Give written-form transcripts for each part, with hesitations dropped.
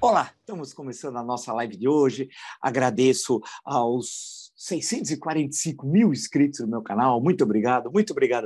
Olá, estamos começando a nossa live de hoje. Agradeço aos 645 mil inscritos no meu canal. Muito obrigado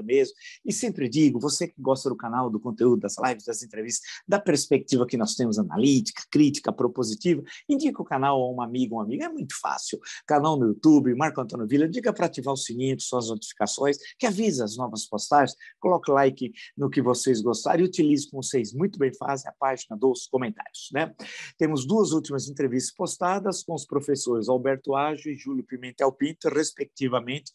mesmo. E sempre digo, você que gosta do canal, do conteúdo, das lives, das entrevistas, da perspectiva que nós temos analítica, crítica, propositiva, indica o canal a um amigo, uma amiga. É muito fácil. Canal no YouTube, Marco Antônio Villa, diga para ativar o sininho, suas notificações, que avisa as novas postagens. Coloque like no que vocês gostarem e utilize, como vocês muito bem fazem, a página dos comentários, né? Temos duas últimas entrevistas postadas com os professores Alberto Ágio e Júlio Pimentel Pinto, respectivamente,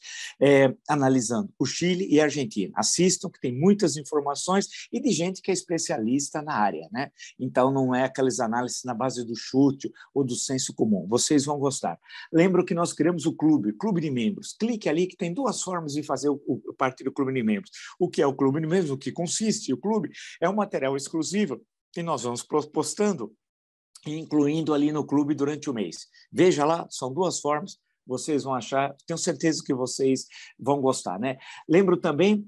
analisando o Chile e a Argentina. Assistam, que tem muitas informações e de gente que é especialista na área, né? Então, não é aquelas análises na base do chute ou do senso comum. Vocês vão gostar. Lembro que nós criamos o Clube de Membros. Clique ali que tem duas formas de fazer parte do Clube de Membros. O que é o Clube de Membros? O que consiste? O clube é um material exclusivo que nós vamos postando, incluindo ali no clube durante o mês. Veja lá, são duas formas, vocês vão achar, tenho certeza que vocês vão gostar, né? Lembro também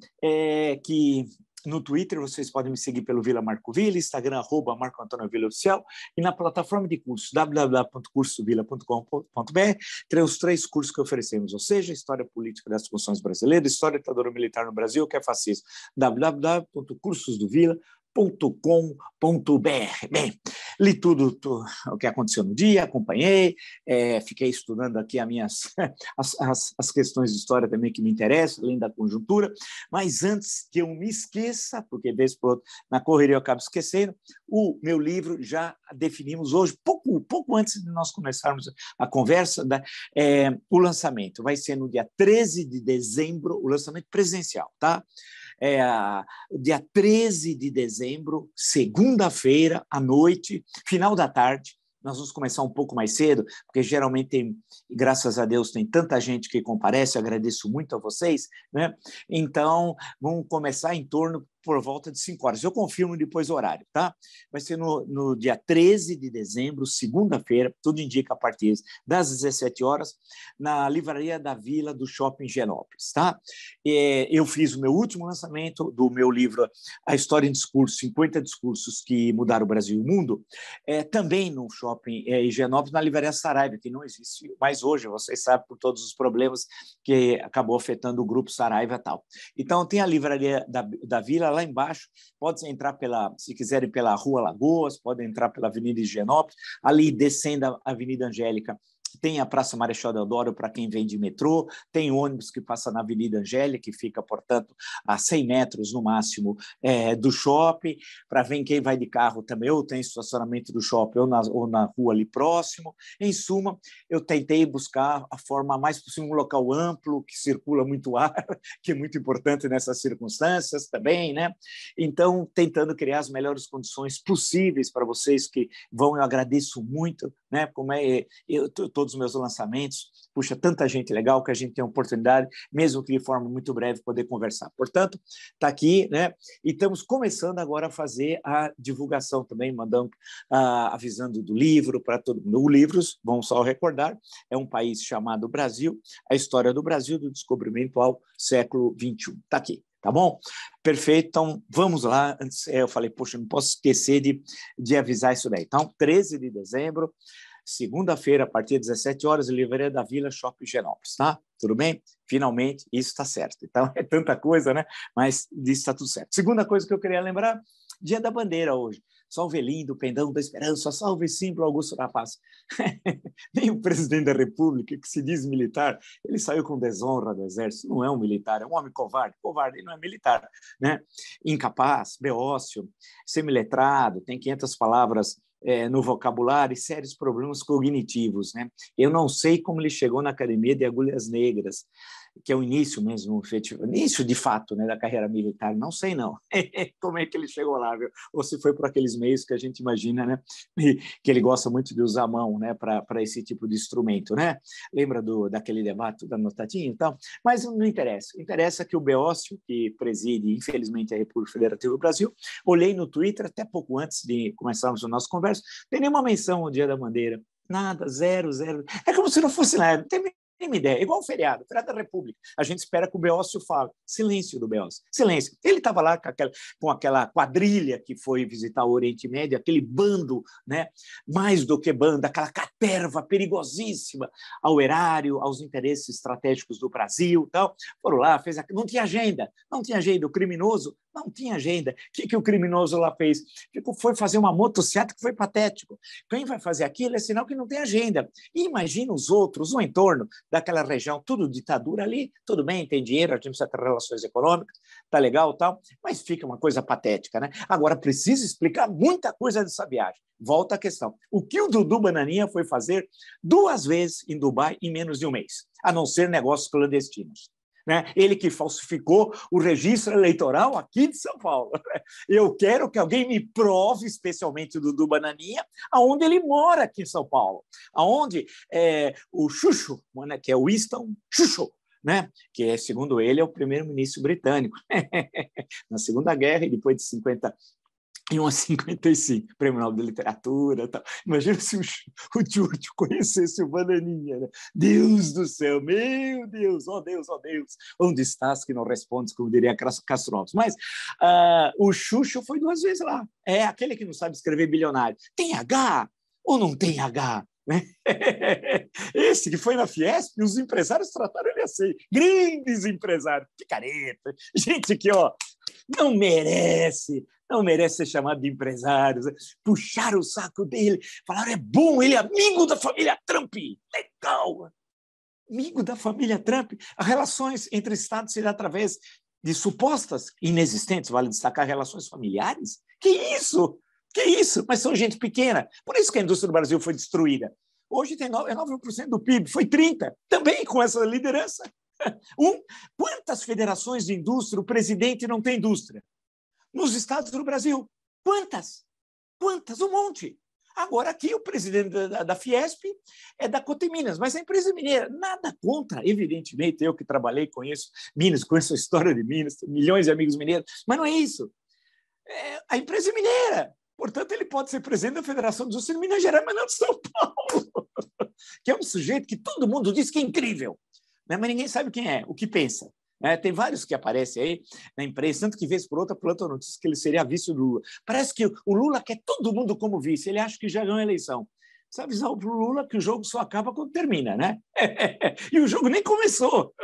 que no Twitter vocês podem me seguir pelo Vila Marco Villa, Instagram, @Marco Antônio Villa Oficial, e na plataforma de cursos, www.cursovilla.com.br, tem os 3 cursos que oferecemos, ou seja, História Política das Funções Brasileiras, História da Ditadura Militar no Brasil, que é fascismo, www.cursosdovilla.com.br. Bem, li tudo o que aconteceu no dia, acompanhei, fiquei estudando aqui as questões de história também que me interessam, além da conjuntura, mas antes que eu me esqueça, porque vez por outra na correria eu acabo esquecendo, o meu livro já definimos hoje, pouco antes de nós começarmos a conversa, o lançamento vai ser no dia 13 de dezembro, o lançamento presencial, tá? Dia 13 de dezembro, segunda-feira, à noite, final da tarde. Nós vamos começar um pouco mais cedo, porque geralmente tem, graças a Deus, tem tanta gente que comparece, eu agradeço muito a vocês, né? Então, vamos começar em torno por volta de 5 horas. Eu confirmo depois o horário, tá? Vai ser no dia 13 de dezembro, segunda-feira, tudo indica a partir das 17 horas, na Livraria da Vila do Shopping Higienópolis, tá? Eu fiz o meu último lançamento do meu livro A História em Discurso, 50 discursos que mudaram o Brasil e o mundo, também no Shopping Higienópolis, na Livraria Saraiva, que não existe mais hoje, vocês sabem, por todos os problemas que acabou afetando o grupo Saraiva e tal. Então, tem a Livraria da Vila, lá embaixo, pode entrar se quiserem, pela Rua Lagoas, pode entrar pela Avenida Higienópolis, ali descendo a Avenida Angélica, tem a Praça Marechal Deodoro para quem vem de metrô, tem ônibus que passa na Avenida Angélica, que fica, portanto, a 100 metros no máximo do shopping, para ver quem vai de carro também, ou tem estacionamento do shopping ou na rua ali próximo. Em suma, eu tentei buscar a forma mais possível, um local amplo, que circula muito ar, que é muito importante nessas circunstâncias também, né? Então, tentando criar as melhores condições possíveis para vocês que vão, eu agradeço muito, né? Como todos os meus lançamentos, puxa, tanta gente legal que a gente tem a oportunidade, mesmo que de forma muito breve, poder conversar. Portanto, está aqui, né? E estamos começando agora a fazer a divulgação também, avisando do livro para todo mundo. O livro, vamos só recordar, é Um País Chamado Brasil, a história do Brasil, do descobrimento ao século XXI. Está aqui. Tá bom? Perfeito, então vamos lá. Antes, eu falei, poxa, não posso esquecer de avisar isso daí. Então, 13 de dezembro, segunda-feira, a partir das 17 horas, Livraria da Vila, Shopping Higienópolis, tá? Tudo bem? Finalmente, isso está certo. Então, é tanta coisa, né? Mas isso está tudo certo. Segunda coisa que eu queria lembrar, Dia da Bandeira hoje. Salve lindo, pendão da esperança, salve símbolo Augusto da Paz. Nem o presidente da República, que se diz militar, ele saiu com desonra do exército, não é um militar, é um homem covarde, ele não é militar, né? Incapaz, beócio, semiletrado, tem 500 palavras no vocabulário e sérios problemas cognitivos, né? Eu não sei como ele chegou na Academia de Agulhas Negras, que é o início mesmo, início de fato, né, da carreira militar, não sei não, como é que ele chegou lá, viu? Ou se foi por aqueles meios que a gente imagina, né, que ele gosta muito de usar a mão, né, para esse tipo de instrumento, né? Lembra daquele debate da Notatinha e tal? Mas não interessa, interessa que o Beócio, que preside, infelizmente, a República Federativa do Brasil, olhei no Twitter, até pouco antes de começarmos a nossa conversa, tem nenhuma menção ao Dia da Bandeira, nada, zero, é como se não fosse nada, não tem Mínima ideia. Igual o feriado da República. A gente espera que o Beócio fale. Silêncio do Beócio. Silêncio. Ele estava lá com aquela quadrilha que foi visitar o Oriente Médio, aquele bando, né? Mais do que bando, aquela caterva perigosíssima ao erário, aos interesses estratégicos do Brasil. Tal. Foram lá, não tinha agenda. Não tinha agenda. O criminoso não tinha agenda. O que o criminoso lá fez? Foi fazer uma motociata que foi patético. Quem vai fazer aquilo é sinal que não tem agenda. E imagina os outros, o entorno daquela região, tudo ditadura ali, tudo bem, tem dinheiro, a gente precisa ter relações econômicas, tá legal, tal, mas fica uma coisa patética, né? Agora, precisa explicar muita coisa dessa viagem. Volta à questão. O que o Dudu Bananinha foi fazer 2 vezes em Dubai em menos de um mês, a não ser negócios clandestinos? Né? Ele que falsificou o registro eleitoral aqui de São Paulo. Eu quero que alguém me prove, especialmente o Dudu Bananinha, aonde ele mora aqui em São Paulo, aonde o Xuxo, né, que é o Winston Churchill, né, que é, segundo ele, é o primeiro-ministro britânico na Segunda Guerra e depois de 55, Prêmio Nobel de Literatura. Tal. Imagina se o Churchill conhecesse o Bananinha. Né? Deus do céu, meu Deus, ó Deus, ó Deus, onde estás que não respondes, como diria Castro Alves. Mas o Churchill foi 2 vezes lá. É aquele que não sabe escrever bilionário. Tem H ou não tem H? Né? Esse que foi na Fiesp, os empresários trataram ele assim, grandes empresários, picareta, gente que não merece ser chamado de empresário, puxaram o saco dele, falaram, é bom, ele é amigo da família Trump, legal, amigo da família Trump. As relações entre Estados seriam através de supostas inexistentes, vale destacar, relações familiares? Que isso? Mas são gente pequena. Por isso que a indústria do Brasil foi destruída. Hoje tem 9% do PIB, foi 30%, também com essa liderança. Quantas federações de indústria o presidente não tem indústria? Nos estados do Brasil. Quantas? Um monte. Agora, aqui, o presidente da Fiesp é da Coteminas, mas a empresa mineira, nada contra, evidentemente, eu que trabalhei, conheço Minas, conheço a história de Minas, tenho milhões de amigos mineiros, mas não é isso. A empresa é mineira. Portanto, ele pode ser presidente da Federação de Indústria de Minas Gerais, mas não de São Paulo, que é um sujeito que todo mundo diz que é incrível, né? Mas ninguém sabe quem é, o que pensa. Tem vários que aparecem aí na imprensa, tanto que vez por outra plantam notícia que ele seria vice do Lula. Parece que o Lula quer todo mundo como vice, ele acha que já ganhou a eleição. Precisa avisar o Lula que o jogo só acaba quando termina, né? E o jogo nem começou.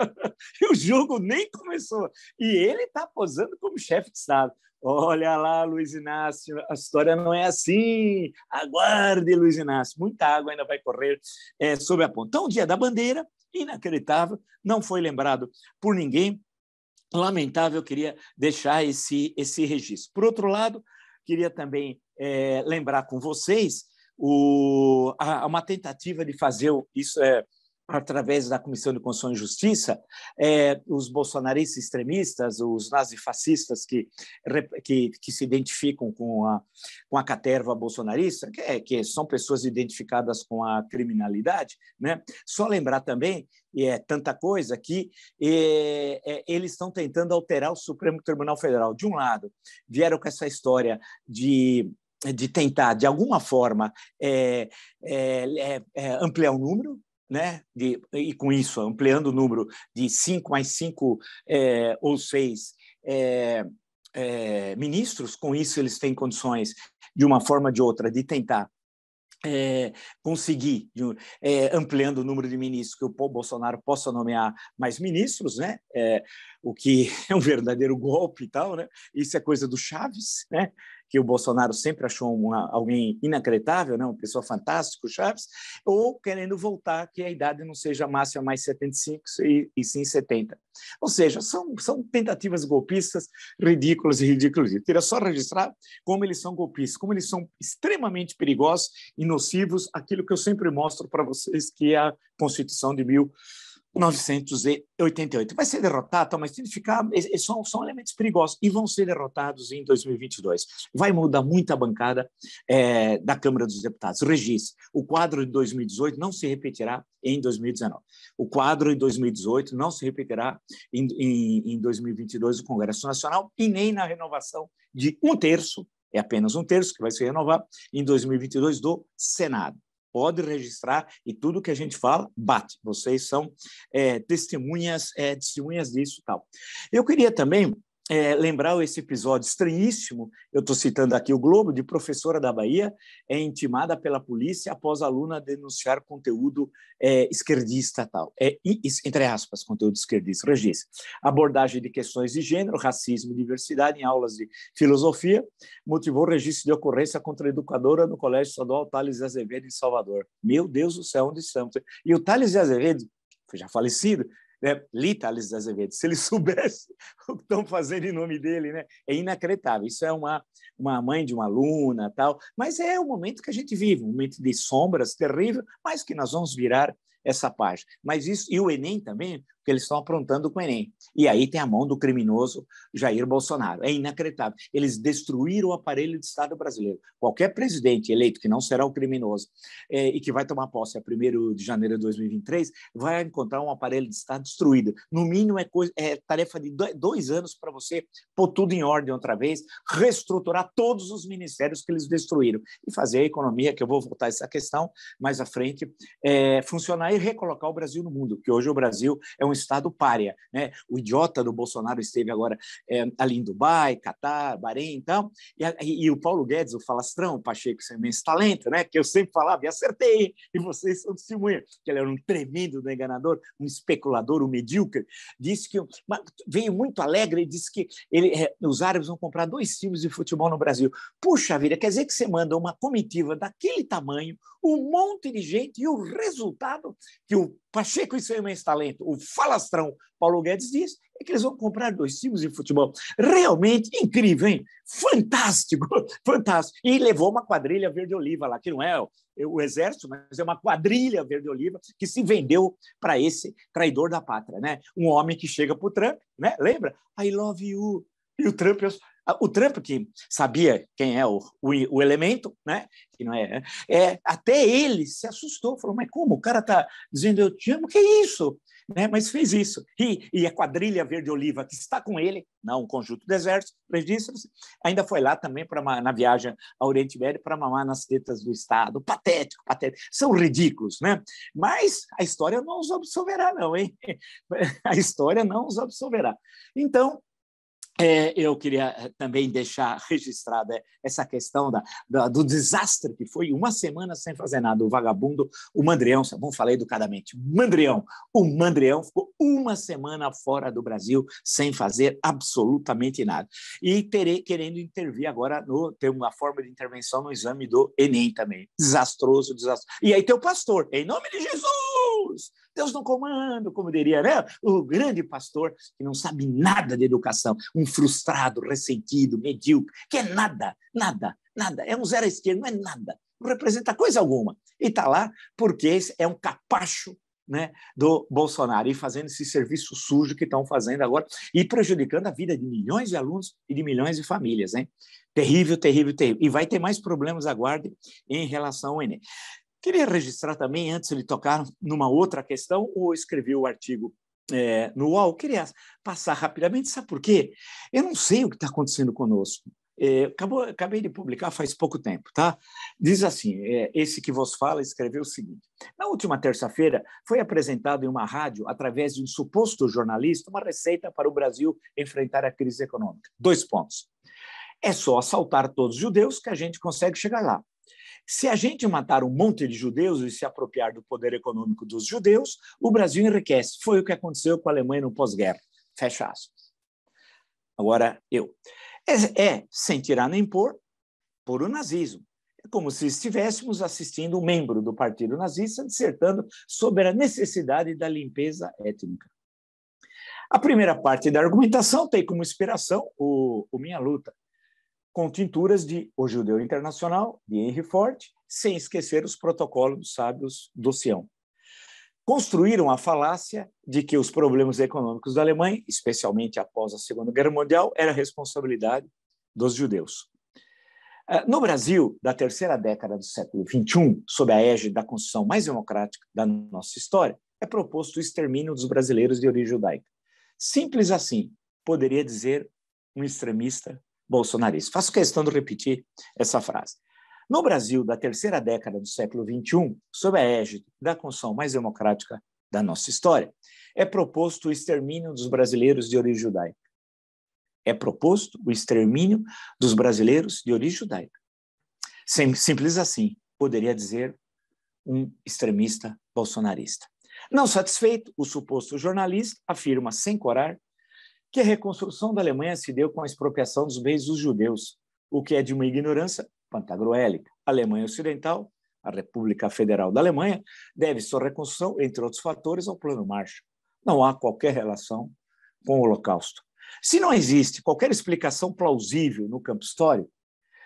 E ele está posando como chefe de Estado. Olha lá, Luiz Inácio, a história não é assim. Aguarde, Luiz Inácio. Muita água ainda vai correr sob a ponte. Então, o Dia da Bandeira, inacreditável, não foi lembrado por ninguém. Lamentável, eu queria deixar esse registro. Por outro lado, queria também lembrar com vocês uma tentativa de fazer isso através da Comissão de Constituição e Justiça, os bolsonaristas extremistas, os nazifascistas que se identificam com a caterva bolsonarista, que são pessoas identificadas com a criminalidade, né? Só lembrar também, e é tanta coisa, que eles estão tentando alterar o Supremo Tribunal Federal. De um lado, vieram com essa história de tentar, de alguma forma, ampliar o número, né? E com isso, ampliando o número de 5 mais 5 ou 6 ministros, com isso eles têm condições, de uma forma ou de outra, de tentar conseguir, ampliando o número de ministros, que o Bolsonaro possa nomear mais ministros, né? O que é um verdadeiro golpe e tal, né? Isso é coisa do Chaves, né? Que o Bolsonaro sempre achou alguém inacreditável, né? Uma pessoa fantástica, o Chaves, ou querendo voltar que a idade não seja máxima mais 75 e sim 70. Ou seja, são tentativas golpistas ridículas. Eu queria só registrar como eles são golpistas, como eles são extremamente perigosos e nocivos, aquilo que eu sempre mostro para vocês, que é a Constituição de 1988. Vai ser derrotado, mas tem que ficar. São elementos perigosos e vão ser derrotados em 2022. Vai mudar muito a bancada da Câmara dos Deputados. Registre: o quadro de 2018 não se repetirá em 2019. O quadro de 2018 não se repetirá em 2022 do Congresso Nacional e nem na renovação de 1/3, é apenas 1/3 que vai se renovar em 2022 do Senado. pode registrar e tudo que a gente fala bate. Vocês são testemunhas disso, tal. Eu queria também lembrar esse episódio estranhíssimo, eu estou citando aqui o Globo, de professora da Bahia, intimada pela polícia após a aluna denunciar conteúdo esquerdista, tal. Entre aspas, conteúdo esquerdista, registro. Abordagem de questões de gênero, racismo e diversidade em aulas de filosofia motivou o registro de ocorrência contra a educadora no Colégio Estadual Thales de Azevedo, em Salvador. Meu Deus do céu, onde estamos? E o Thales de Azevedo, já falecido, Li Thales de Azevedo, se ele soubesse o que estão fazendo em nome dele, né? É inacreditável. Isso é uma mãe de uma aluna, tal, mas é o momento que a gente vive, um momento de sombras terrível, mas que nós vamos virar essa página. Mas isso, e o Enem também, que eles estão aprontando com o Enem. E aí tem a mão do criminoso Jair Bolsonaro. É inacreditável. Eles destruíram o aparelho de Estado brasileiro. Qualquer presidente eleito que não será o criminoso e que vai tomar posse a 1º de janeiro de 2023 vai encontrar um aparelho de Estado destruído. No mínimo, é tarefa de 2 anos para você pôr tudo em ordem outra vez, reestruturar todos os ministérios que eles destruíram e fazer a economia, que eu vou voltar a essa questão mais à frente, funcionar e recolocar o Brasil no mundo, porque hoje o Brasil é um Estado pária, né? O idiota do Bolsonaro esteve agora ali em Dubai, Catar, Bahrein e tal, e o Paulo Guedes, o falastrão, o Pacheco, sem imenso talento, né? Que eu sempre falava e acertei, e vocês são testemunha, que ele era um tremendo enganador, um especulador, um medíocre, disse que veio muito alegre e disse que os árabes vão comprar 2 times de futebol no Brasil. Puxa vida, quer dizer que você manda uma comitiva daquele tamanho, um monte de gente, e o resultado que o Pacheco e seu imenso talento, o falastrão Paulo Guedes diz, é que eles vão comprar 2 times de futebol. Realmente incrível, hein? Fantástico, fantástico. E levou uma quadrilha verde-oliva lá, que não é o exército, mas é uma quadrilha verde-oliva que se vendeu para esse traidor da pátria, né? Um homem que chega para o Trump, né? Lembra? I love you. E o Trump, que sabia quem é o elemento, né? Que não até ele se assustou, falou, mas como? O cara está dizendo eu te amo, que é isso? Né? Mas fez isso. E a quadrilha verde-oliva que está com ele, não um conjunto do exército, registra-se, ainda foi lá também na viagem ao Oriente Médio para mamar nas tetas do Estado. Patético, patético. São ridículos, né? Mas a história não os absolverá, não, hein? A história não os absolverá. Então, eu queria também deixar registrada essa questão do desastre que foi 1 semana sem fazer nada. O vagabundo, o Mandrião, vamos falar educadamente, o Mandrião ficou 1 semana fora do Brasil sem fazer absolutamente nada. E querendo intervir agora, ter uma forma de intervenção no exame do Enem também. Desastroso, desastroso. E aí tem o pastor, em nome de Jesus! Deus no comando, como diria, né? O grande pastor que não sabe nada de educação, um frustrado, ressentido, medíocre, que é nada, é um zero à esquerda, não é nada, não representa coisa alguma. E está lá porque é um capacho, né, do Bolsonaro, e fazendo esse serviço sujo que estão fazendo agora e prejudicando a vida de milhões de alunos e de milhões de famílias, hein? Terrível, terrível, terrível. E vai ter mais problemas, aguarde, em relação ao Enem. Queria registrar também, antes de tocar numa outra questão, eu escrevi o artigo no UOL, queria passar rapidamente, sabe por quê? Eu não sei o que está acontecendo conosco. Acabei de publicar faz pouco tempo, tá? Diz assim, esse que vos fala escreveu o seguinte: na última terça-feira foi apresentado em uma rádio, através de um suposto jornalista, uma receita para o Brasil enfrentar a crise econômica. 2 pontos. É só assaltar todos os judeus que a gente consegue chegar lá. Se a gente matar um monte de judeus e se apropriar do poder econômico dos judeus, o Brasil enriquece. Foi o que aconteceu com a Alemanha no pós-guerra. Fecha aspas. Agora, sem tirar nem pôr o nazismo. É como se estivéssemos assistindo um membro do partido nazista dissertando sobre a necessidade da limpeza étnica. A primeira parte da argumentação tem como inspiração o Minha Luta, com tinturas de O Judeu Internacional, de Henry Ford, sem esquecer os protocolos dos sábios do Sião. Construíram a falácia de que os problemas econômicos da Alemanha, especialmente após a Segunda Guerra Mundial, era responsabilidade dos judeus. No Brasil, da terceira década do século XXI, sob a égide da Constituição mais democrática da nossa história, é proposto o extermínio dos brasileiros de origem judaica. Simples assim, poderia dizer um extremista bolsonarista. Faço questão de repetir essa frase. No Brasil, da terceira década do século XXI, sob a égide da Constituição mais democrática da nossa história, é proposto o extermínio dos brasileiros de origem judaica. É proposto o extermínio dos brasileiros de origem judaica. Simples assim, poderia dizer um extremista bolsonarista. Não satisfeito, o suposto jornalista afirma, sem corar, que a reconstrução da Alemanha se deu com a expropriação dos bens dos judeus, o que é de uma ignorância pantagruélica. A Alemanha Ocidental, a República Federal da Alemanha, deve sua reconstrução, entre outros fatores, ao Plano Marshall. Não há qualquer relação com o Holocausto. Se não existe qualquer explicação plausível no campo histórico,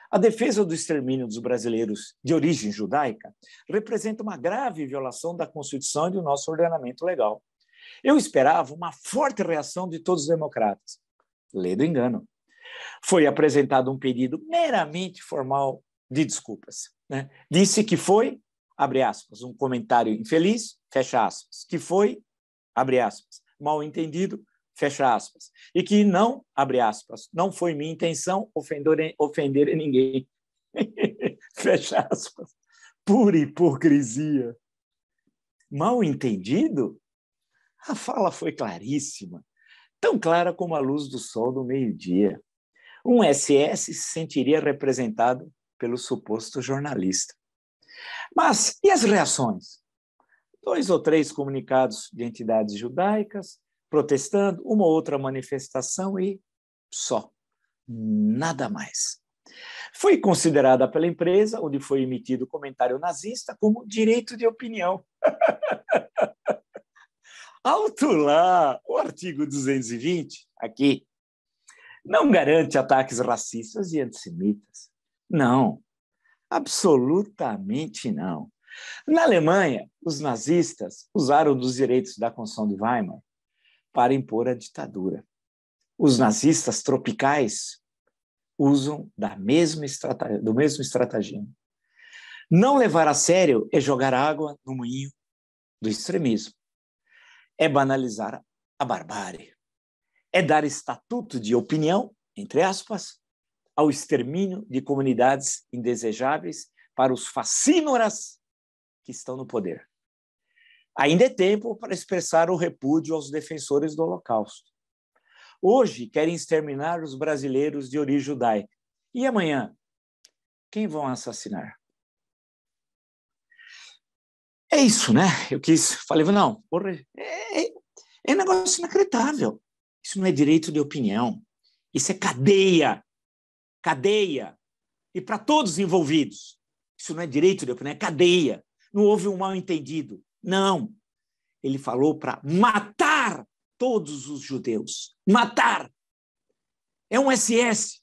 a defesa do extermínio dos brasileiros de origem judaica representa uma grave violação da Constituição e do nosso ordenamento legal. Eu esperava uma forte reação de todos os democratas. Ledo engano. Foi apresentado um pedido meramente formal de desculpas. Né? Disse que foi, abre aspas, um comentário infeliz, fecha aspas, que foi, abre aspas, mal entendido, fecha aspas, e que não, abre aspas, não foi minha intenção ofender ninguém, fecha aspas, pura hipocrisia. Mal entendido? A fala foi claríssima, tão clara como a luz do sol do meio-dia. Um SS se sentiria representado pelo suposto jornalista. Mas e as reações? 2 ou 3 comunicados de entidades judaicas, protestando, uma ou outra manifestação e só, nada mais. Foi considerada pela empresa, onde foi emitido o comentário nazista, como direito de opinião. Alto lá, o artigo 220, aqui, não garante ataques racistas e antissemitas. Não, absolutamente não. Na Alemanha, os nazistas usaram dos direitos da Constituição de Weimar para impor a ditadura. Os nazistas tropicais usam do mesmo estratagema. Não levar a sério é jogar água no moinho do extremismo. É banalizar a barbárie. É dar estatuto de opinião, entre aspas, ao extermínio de comunidades indesejáveis para os facínoras que estão no poder. Ainda é tempo para expressar o repúdio aos defensores do Holocausto. Hoje querem exterminar os brasileiros de origem judaica. E amanhã, quem vão assassinar? É isso, né? Falei, não, porra, é negócio inacreditável. Isso não é direito de opinião. Isso é cadeia. Cadeia. E para todos os envolvidos. Isso não é direito de opinião, é cadeia. Não houve um mal-entendido. Não. Ele falou para matar todos os judeus. Matar. É um SS.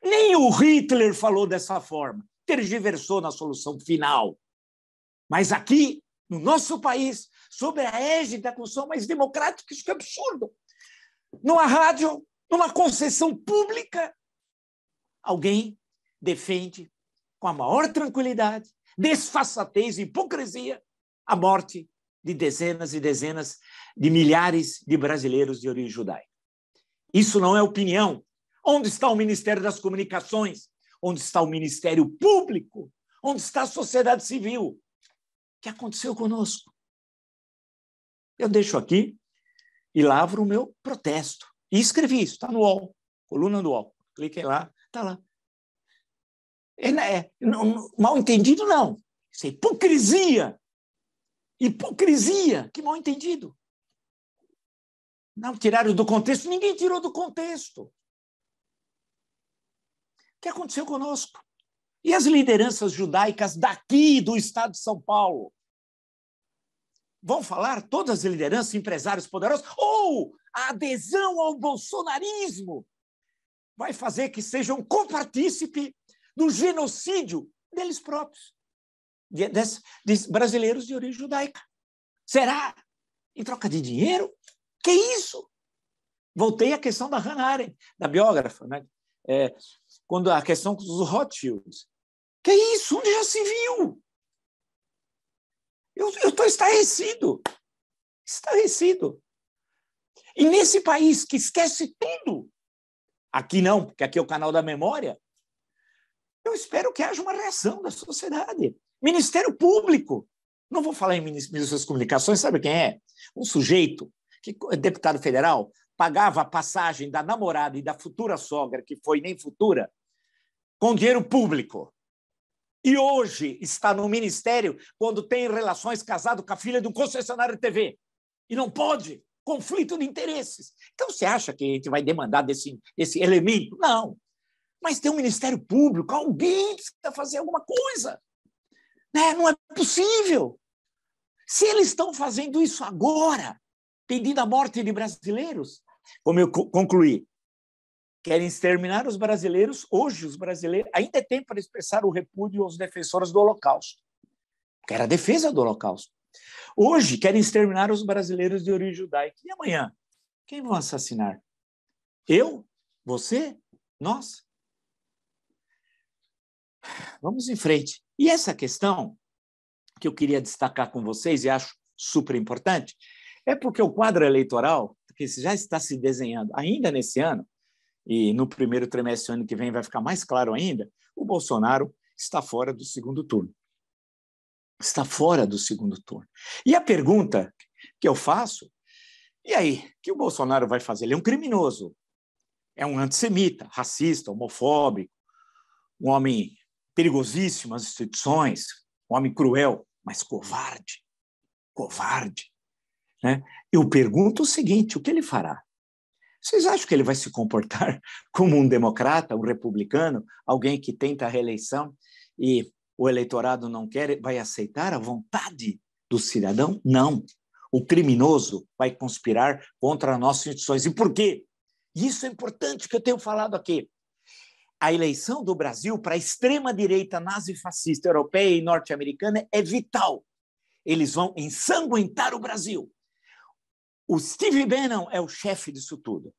Nem o Hitler falou dessa forma. Tergiversou na solução final. Mas aqui, no nosso país, sob a égide da Constituição mais democrática, isso é absurdo. Numa rádio, numa concessão pública, alguém defende com a maior tranquilidade, desfaçatez e hipocrisia a morte de dezenas e dezenas de milhares de brasileiros de origem judaica. Isso não é opinião. Onde está o Ministério das Comunicações? Onde está o Ministério Público? Onde está a sociedade civil? O que aconteceu conosco? Eu deixo aqui e lavro o meu protesto. E escrevi isso, está no UOL, coluna do UOL. Cliquem lá, está lá. Mal entendido, não. Isso é hipocrisia. Hipocrisia. Que mal entendido. Não tiraram do contexto? Ninguém tirou do contexto. O que aconteceu conosco? E as lideranças judaicas daqui do estado de São Paulo? Vão falar todas as lideranças, empresários poderosos, ou a adesão ao bolsonarismo vai fazer que sejam copartícipe do genocídio deles próprios, de brasileiros de origem judaica. Será? Em troca de dinheiro? Que isso? Voltei à questão da Hannah Arendt, da biógrafa, né? Quando a questão dos Rothschilds. Que isso? Onde já se viu? Eu estou estarrecido. Estarrecido. E nesse país que esquece tudo, aqui não, porque aqui é o canal da memória, eu eu espero que haja uma reação da sociedade. Ministério Público. Não vou falar em Ministério das Comunicações, sabe quem é? Um sujeito que é deputado federal, pagava a passagem da namorada e da futura sogra, que foi nem futura, com dinheiro público. E hoje está no ministério quando tem relações casado com a filha de um concessionário de TV. E não pode. Conflito de interesses. Então, você acha que a gente vai demandar desse elemento? Não. Mas tem um Ministério Público, alguém precisa fazer alguma coisa. Né? Não é possível. Se eles estão fazendo isso agora, pedindo a morte de brasileiros, como eu concluí, querem exterminar os brasileiros, hoje os brasileiros, ainda é tempo para expressar o repúdio aos defensores do Holocausto, que era a defesa do Holocausto. Hoje querem exterminar os brasileiros de origem judaica. E amanhã? Quem vão assassinar? Eu? Você? Nós? Vamos em frente. E essa questão que eu queria destacar com vocês, e acho super importante, é porque o quadro eleitoral, que já está se desenhando ainda nesse ano, e no primeiro trimestre do ano que vem vai ficar mais claro ainda, o Bolsonaro está fora do segundo turno. Está fora do segundo turno. E a pergunta que eu faço, e aí, o que o Bolsonaro vai fazer? Ele é um criminoso, é um antissemita, racista, homofóbico, um homem perigosíssimo às instituições, um homem cruel, mas covarde, covarde. Né? Eu pergunto o seguinte, o que ele fará? Vocês acham que ele vai se comportar como um democrata, um republicano, alguém que tenta a reeleição e o eleitorado não quer, vai aceitar a vontade do cidadão? Não. O criminoso vai conspirar contra as nossas instituições. E por quê? Isso é importante que eu tenho falado aqui. A eleição do Brasil para a extrema-direita nazifascista europeia e norte-americana é vital. Eles vão ensanguentar o Brasil. O Steve Bannon é o chefe disso tudo.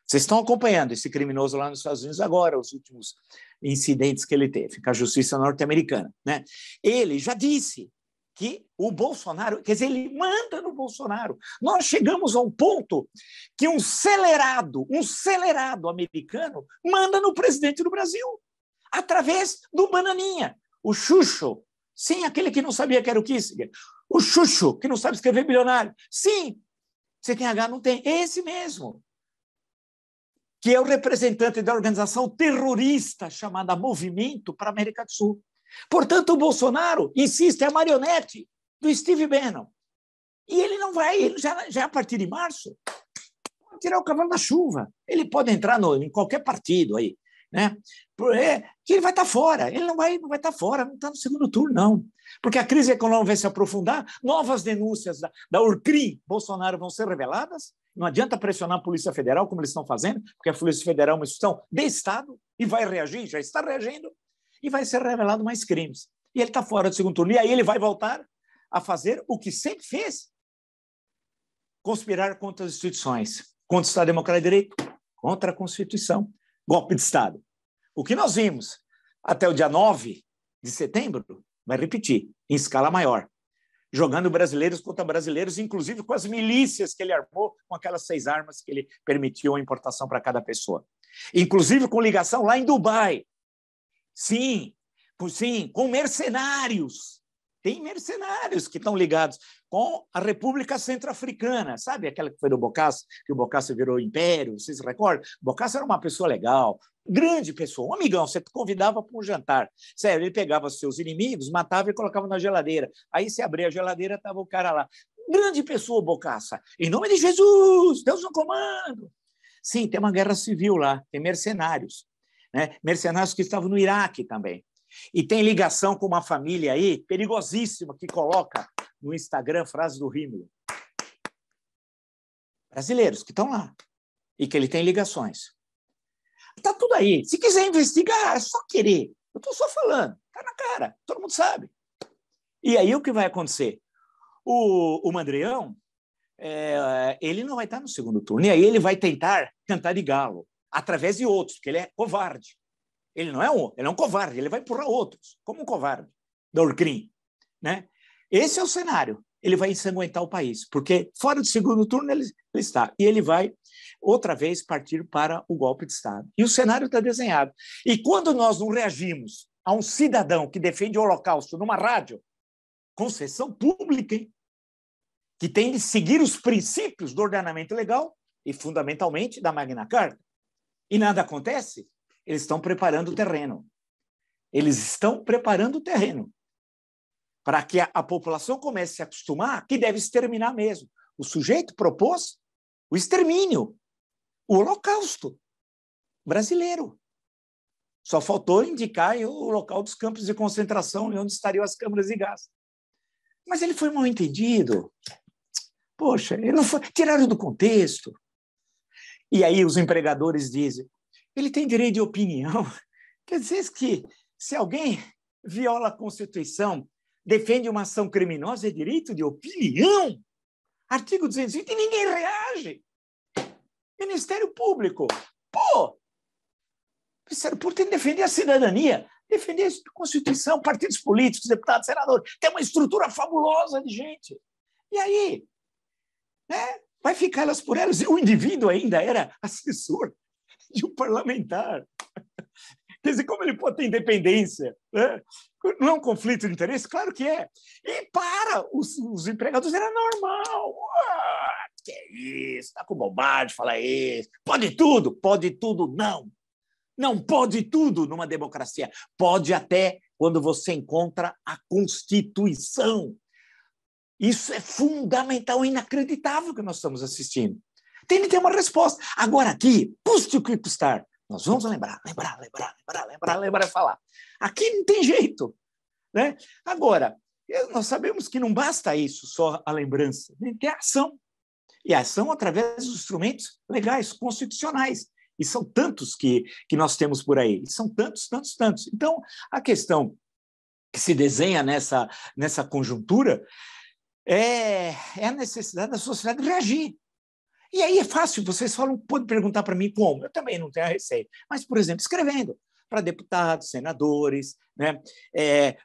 Vocês estão acompanhando esse criminoso lá nos Estados Unidos agora, os últimos incidentes que ele teve com a justiça norte-americana. Né? Ele já disse que o Bolsonaro, quer dizer, ele manda no Bolsonaro. Nós chegamos a um ponto que um celerado americano manda no presidente do Brasil, através do Bananinha, o Xuxo. Sim, aquele que não sabia que era o Kissinger. O Xuxo, que não sabe escrever bilionário. Sim, você tem H? Não tem. É esse mesmo. Que é o representante da organização terrorista chamada Movimento para a América do Sul. Portanto, o Bolsonaro, insiste, é a marionete do Steve Bannon. E ele não vai, ele já a partir de março, pode tirar o cavalo da chuva. Ele pode entrar em qualquer partido aí. Né? Que ele vai estar fora. Ele não vai estar fora, não está no segundo turno, não. Porque a crise econômica vai se aprofundar, novas denúncias da Urcrim Bolsonaro vão ser reveladas. Não adianta pressionar a Polícia Federal, como eles estão fazendo, porque a Polícia Federal é uma instituição de Estado e vai reagir, já está reagindo, e vai ser revelado mais crimes. E ele está fora do segundo turno. E aí ele vai voltar a fazer o que sempre fez: conspirar contra as instituições, contra o Estado Democrático de Direito, contra a Constituição, golpe de Estado. O que nós vimos até o dia 9 de setembro vai repetir, em escala maior, jogando brasileiros contra brasileiros, inclusive com as milícias que ele armou, com aquelas 6 armas que ele permitiu a importação para cada pessoa. Inclusive com ligação lá em Dubai. Sim, com mercenários. Tem mercenários que estão ligados com a República Centro-Africana. Sabe aquela que foi do Bokassa, que o Bokassa virou império? Vocês se recordam? O Bokassa era uma pessoa legal, grande pessoa, um amigão, você convidava para um jantar. Sério, ele pegava seus inimigos, matava e colocava na geladeira. Aí você abria a geladeira, estava o cara lá. Grande pessoa, Bokassa. Em nome de Jesus, Deus no comando. Sim, tem uma guerra civil lá, tem mercenários. Né? Mercenários que estavam no Iraque também. E tem ligação com uma família aí, perigosíssima, que coloca no Instagram frases do Himmler. Brasileiros que estão lá e que ele tem ligações. Está tudo aí. Se quiser investigar, é só querer. Eu estou só falando. Está na cara. Todo mundo sabe. E aí o que vai acontecer? O Mandrião, ele não vai estar no segundo turno. E aí ele vai tentar cantar de galo, através de outros, porque ele é covarde. Ele não é ele é um covarde. Ele vai empurrar outros, como um covarde da Urcrim. Né? Esse é o cenário. Ele vai ensanguentar o país, porque fora do segundo turno ele está. E ele vai, outra vez, partir para o golpe de Estado. E o cenário está desenhado. E quando nós não reagimos a um cidadão que defende o Holocausto numa rádio, concessão pública, hein? Que tem de seguir os princípios do ordenamento legal e, fundamentalmente, da Magna Carta. E nada acontece, eles estão preparando o terreno. Eles estão preparando o terreno para que a população comece a se acostumar que deve exterminar mesmo. O sujeito propôs o extermínio, o Holocausto brasileiro. Só faltou indicar o local dos campos de concentração e onde estariam as câmaras de gás. Mas ele foi mal entendido. Poxa, ele não foi, tiraram do contexto. E aí os empregadores dizem, ele tem direito de opinião. Quer dizer que se alguém viola a Constituição, defende uma ação criminosa, é direito de opinião? Artigo 220, e ninguém reage. Ministério Público. Pô! O Ministério Público tem que defender a cidadania, defender a Constituição, partidos políticos, deputados, senadores. Tem uma estrutura fabulosa de gente. E aí? Né? Vai ficar elas por elas. O indivíduo ainda era assessor de um parlamentar. Quer dizer, como ele pode ter independência? Né? Não é um conflito de interesse? Claro que é. E para os empregadores era normal. Que é isso? Está com bobagem falar isso. Pode tudo? Pode tudo, não. Não pode tudo numa democracia. Pode até quando você encontra a Constituição. Isso é fundamental, inacreditável que nós estamos assistindo. Tem que ter uma resposta. Agora aqui, custe o que custar, nós vamos lembrar e falar. Aqui não tem jeito. Né? Agora, nós sabemos que não basta isso, só a lembrança. Tem que ter ação. E a ação através dos instrumentos legais, constitucionais. E são tantos que nós temos por aí. E são tantos. Então, a questão que se desenha nessa conjuntura é a necessidade da sociedade reagir. E aí é fácil, vocês podem perguntar para mim como. Eu também não tenho a receita. Mas, por exemplo, escrevendo para deputados, senadores, né?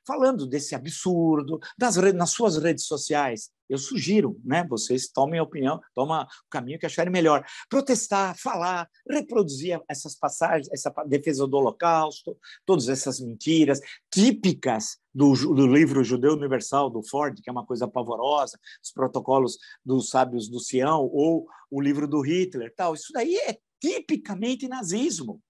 Falando desse absurdo, nas suas redes sociais. Eu sugiro, né? Vocês tomem a opinião, tomem o caminho que acharem melhor. Protestar, falar, reproduzir essas passagens, essa defesa do Holocausto, todas essas mentiras típicas do livro Judeu Universal, do Ford, que é uma coisa pavorosa, os protocolos dos sábios do Sião, ou o livro do Hitler. Tal. Isso daí é tipicamente nazismo.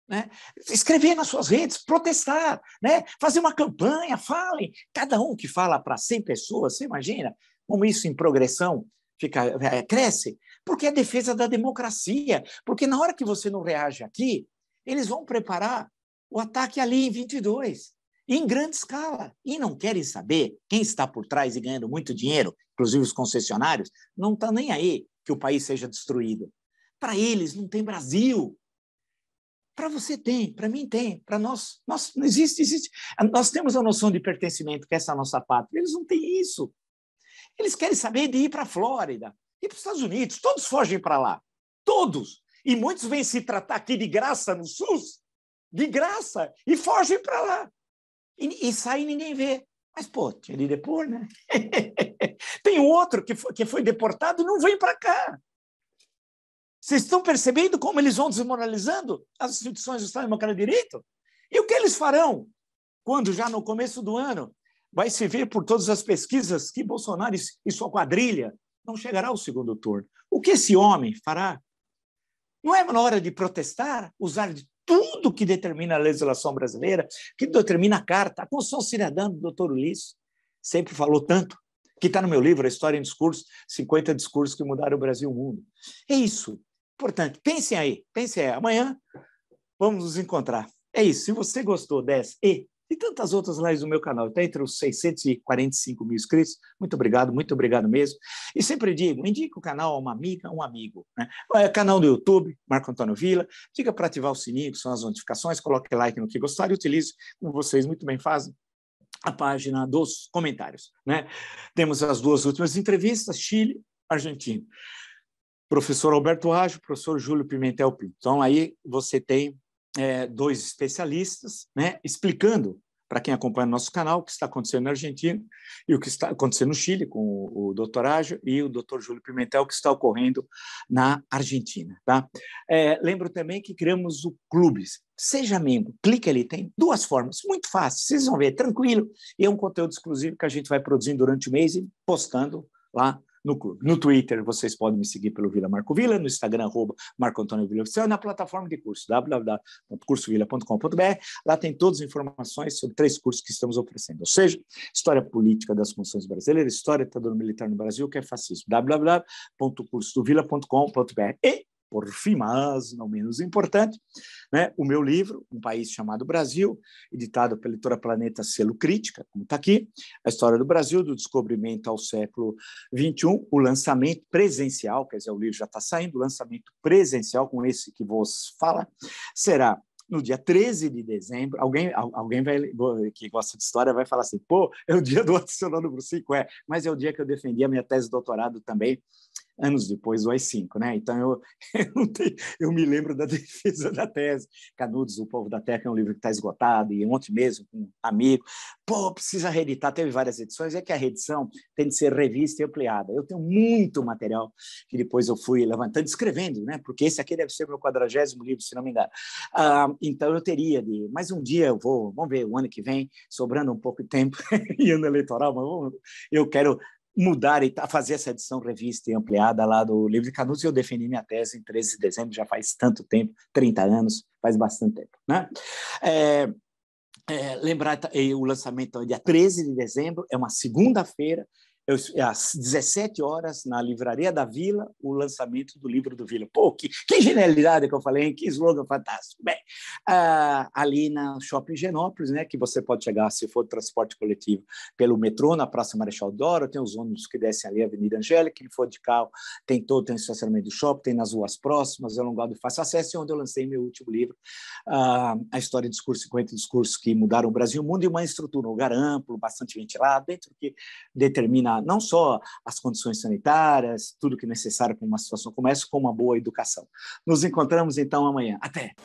Né? Escrever nas suas redes, protestar, né? Fazer uma campanha, falem. Cada um que fala para 100 pessoas, você imagina como isso em progressão cresce? Porque é a defesa da democracia. Porque na hora que você não reage aqui, eles vão preparar o ataque ali em 22, em grande escala. E não querem saber quem está por trás e ganhando muito dinheiro, inclusive os concessionários, não estão nem aí que o país seja destruído. Para eles não tem Brasil. Para você tem, para mim tem, para nós não existe. Nós temos a noção de pertencimento, que é essa nossa pátria. Eles não têm isso. Eles querem saber de ir para a Flórida, ir para os Estados Unidos. Todos fogem para lá. Todos. E muitos vêm se tratar aqui de graça no SUS, de graça, e fogem para lá. E saem e ninguém vê. Mas, pô, tinha de depor, né? Tem outro que foi deportado e não vem para cá. Vocês estão percebendo como eles vão desmoralizando as instituições do Estado Democrático de Direito? E o que eles farão quando, já no começo do ano, vai se ver por todas as pesquisas que Bolsonaro e sua quadrilha não chegará ao segundo turno? O que esse homem fará? Não é na hora de protestar, usar de tudo que determina a legislação brasileira, que determina a Carta, a Constituição Cidadã do Dr. Ulisses, sempre falou tanto, que está no meu livro, A História em Discurso, 50 discursos que mudaram o Brasil e o mundo. É isso. Portanto, pensem aí. Amanhã vamos nos encontrar. É isso. Se você gostou dessa e tantas outras lives do meu canal, está entre os 645 mil inscritos, muito obrigado mesmo. E sempre digo, indique o canal a uma amiga, um amigo. Né? Canal do YouTube, Marco Antônio Villa, diga para ativar o sininho, que são as notificações, coloque like no que gostar e utilize, como vocês muito bem fazem, a página dos comentários. Né? Temos as duas últimas entrevistas, Chile, Argentina. Professor Alberto Ajo, professor Júlio Pimentel Pinto. Então, aí você tem dois especialistas, né, explicando para quem acompanha o nosso canal, o que está acontecendo na Argentina e o que está acontecendo no Chile, com o Dr. Ágio e o Dr. Júlio Pimentel, o que está ocorrendo na Argentina. Tá? Lembro também que criamos o Clubes. Seja membro, clique ali, tem duas formas, muito fácil, vocês vão ver, tranquilo, e é um conteúdo exclusivo que a gente vai produzindo durante o mês e postando lá no clube. No Twitter, vocês podem me seguir pelo Vila Marco Vila, no Instagram, @Marco Antônio Vila Oficial, e na plataforma de curso, www.cursovila.com.br. Lá tem todas as informações sobre 3 cursos que estamos oferecendo, ou seja, História Política das Constituições Brasileiras, História da Ditadura Militar no Brasil, que é fascismo, www.cursovila.com.br. E, por fim, mas não menos importante, né, o meu livro, Um País Chamado Brasil, editado pela editora Planeta Selo Crítica, como está aqui, a história do Brasil, do descobrimento ao século XXI, o lançamento presencial, quer dizer, o livro já está saindo, o lançamento presencial, com esse que vos fala, será no dia 13 de dezembro. Alguém que gosta de história vai falar assim, pô, é o dia do adicional número 5, mas é o dia que eu defendi a minha tese de doutorado também, anos depois do AI-5, né? Então, eu me lembro da defesa da tese. Canudos, O Povo da Terra, é um livro que está esgotado, e ontem mesmo, com um amigo, pô, precisa reeditar, teve várias edições, é que a reedição tem de ser revista e ampliada. Eu tenho muito material que depois eu fui levantando, escrevendo, né? Porque esse aqui deve ser meu 40º livro, se não me engano. Então, eu teria de... Mas um dia eu vou, vamos ver, o ano que vem, sobrando um pouco de tempo, e ano eleitoral, mas eu quero mudar e fazer essa edição revista e ampliada lá do livro de Canudos, e eu defendi minha tese em 13 de dezembro, já faz tanto tempo, 30 anos, faz bastante tempo, né? Lembrar, o lançamento é dia 13 de dezembro, é uma segunda-feira, às 17 horas, na Livraria da Vila, o lançamento do livro do Vila. Pô, que genialidade que eu falei, hein? Que slogan fantástico. Bem, ali na Shopping Higienópolis, né, que você pode chegar, se for transporte coletivo, pelo metrô, na Praça Marechal Deodoro, tem os ônibus que descem ali, a Avenida Angélica, quem for de carro, tem o estacionamento do shopping, tem nas ruas próximas, é um lugar de fácil acesso, onde eu lancei meu último livro, A História de Discurso, 50 discursos que mudaram o Brasil e o mundo, e uma estrutura, um lugar amplo, bastante ventilado, dentro que determina não só as condições sanitárias, tudo que é necessário para uma situação como essa, como uma boa educação. Nos encontramos, então, amanhã. Até!